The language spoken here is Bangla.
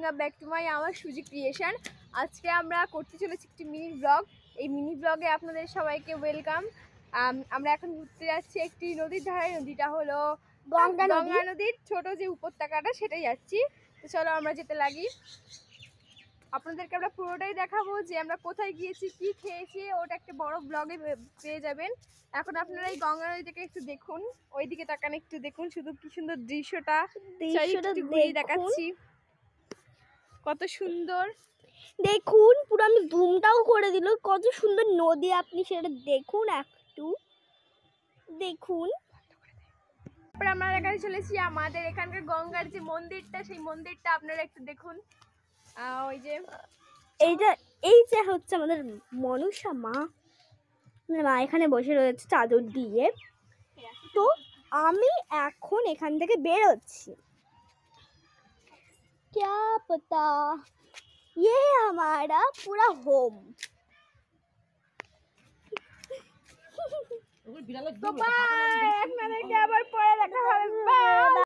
ওয়েলকাম ব্যাক টু মাই আমার সুজি ক্রিয়েশন। আজকে আমরা করতে চলেছি একটি মিনি ব্লগ। এই মিনি ব্লগে আপনাদের সবাইকে ওয়েলকাম। আমরা এখন ঘুরতে যাচ্ছি একটি নদীর ধারে। নদীটা হলো গঙ্গা নদীর ছোট যে উপত্যকাটা সেটাই যাচ্ছি। তো চলো আমরা যেতে লাগি। আপনাদেরকে আমরা পুরোটাই দেখাবো যে আমরা কোথায় গিয়েছি, কি খেয়েছি, ওটা একটা বড় ব্লগে পেয়ে যাবেন। এখন আপনারা এই গঙ্গা নদীটাকে একটু দেখুন, ওইদিকে তাকান, একটু দেখুন শুধু কি সুন্দর দৃশ্যটা একটু ঘুরিয়ে দেখাচ্ছি। কত সুন্দর দেখুন, পুরো আমি জুমটাও করে দিল। কত সুন্দর নদী, আপনি সেটা দেখুন, একটু দেখুন। তারপর আমরা এখানে চলেছি আমাদের এখানকার গঙ্গার যে মন্দিরটা, সেই মন্দিরটা আপনারা একটু দেখুন। ওই যে এই যে হচ্ছে আমাদের মনসা মা। মা এখানে বসে রয়েছে চাদর দিয়ে। তো আমি এখন এখান থেকে বেরোচ্ছি। क्या पता ये हमारा पूरा होम। তো বাই, আপনাদেরকে আবার পরে দেখা হবে। বাই।